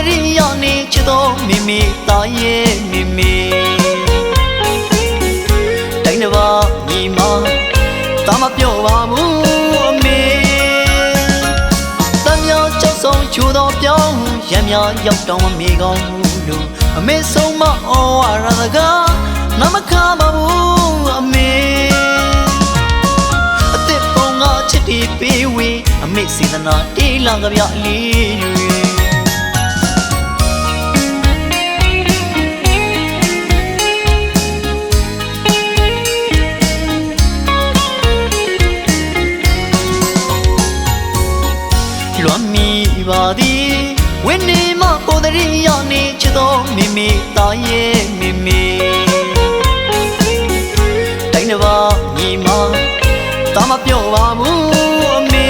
ရီယာနေချစ်တော်မိမိသားရဲ့မိမိတိုင်းတစ်ပါးညီမသားမပြောပါဘူးအမေတမ်းများကြောက်ဆုံးချူတော်ပြောင်းရံများရောက်တောင်းမမေကောင်းဘူးလို့အမေဆုံးမအော်ရတာကနမခပါဘူးအမေအစ်စ်ပုံကချစ်တီပေးဝေးအမေစေတနာတေးလာကြပြလေးတွေလွန်မီပါသည်ဝင်းနေမကိုတရီယာနေချစ်တော်မိမိသားရဲ့မိမိတိုင်းတစ်ပါးညီမသားမပြောပါဘူးအမေ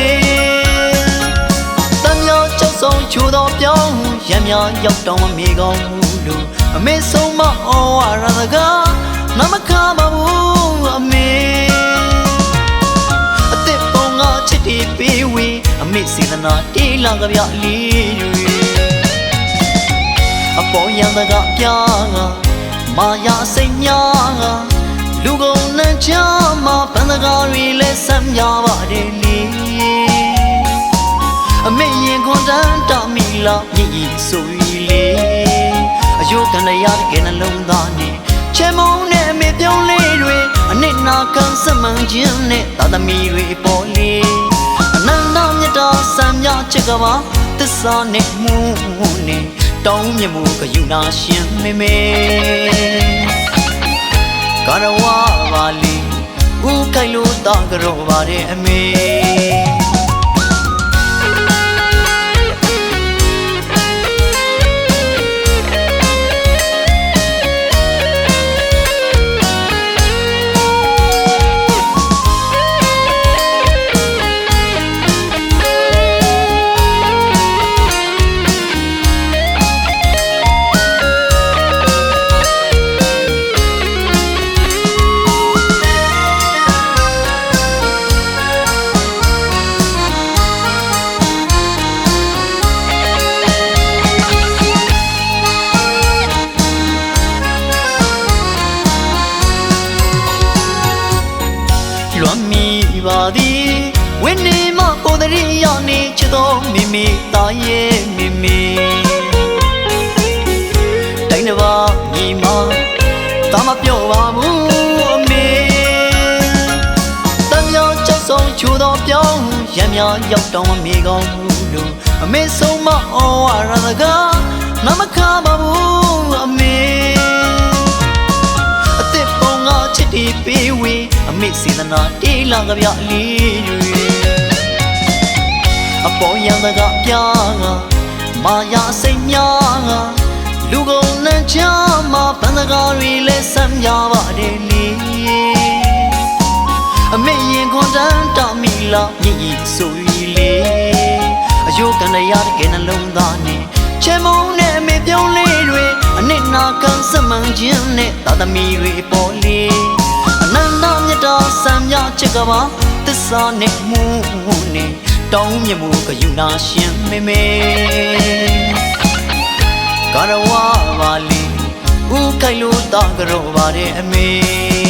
တမ်းများကြောက်ဆုံးချူတော်ပြောင်းရံများရောက်တောင်းမမေကောင်းဘူးလို့အမေဆုံးမအော်ရတာကနမခပါဘူးအမေအစ်စ်ပုံကချစ်တီပေးဝေးအမေစေတနာတေးလာကြပြလေးတွေအပေါ်ရံတကပြားကမာယာစိတ်ညာကလူကုန်နှံချမှာပန်းတကားတွေလဲဆမ်းကြပါတယ်လေအမေရင်ခွန်တန်းတမီလာမြည်ရီဆိုရီလေအယုကန္တရာတကယ်နှလုံးသားနဲ့ချေမုံနဲ့အမေပြုံးလေးတွေအနစ်နာခံစမှန်ခြင်းနဲ့သာသမီတွေပေါ်လေအနန္တမြတ်တာစံမြချစ်ကပါသစ္စာနဲ့မှုနဲ့တောင်းမြမှုကယူနာရှင်မေမေကာရဝပါလီဦးခိုင်လို့တာကြောပါတယ်အမေလွန်မီပါသည်ဝင်းနေမကိုတရီယာနေချစ်တော်မိမိသားရဲ့မိမိတိုင်းတစ်ပါးညီမသားမပြောပါဘူးအမေတမ်းများကြောက်ဆုံးချူတော်ပြောင်းရံများရောက်တောင်းမမေကောင်းဘူးလို့အမေဆုံးမအော်ရတာကနမခပါဘူးအမေအစ်စ်ပုံကချစ်တီပေးဝေးအမေစေတနာတေးလာကြပြလေးတွေအပေါ်ရံတကပြားကမာယာစိတ်ညာကလူကုန်နှံချမှာပန်းတကားတွေလဲဆမ်းကြပါတယ်လေအမေရင်ခွန်တန်းတမီလာမြည်ရီဆိုရီလေအယုကန္တရာတကယ်နှလုံးသားနဲ့ချေမုံနဲ့အမေပြုံးလေးတွေအနစ်နာခံစမှန်ခြင်းနဲ့သာသမီတွေပေါ်လေအနန္တမြတ်တာစံမြချစ်ကပါသစ္စာနဲ့မှုနဲ့တောင်းမြမှုကယူနာရှင်မေမေကာရဝပါလီဦးခိုင်လို့တာကြောပါတယ်အမေ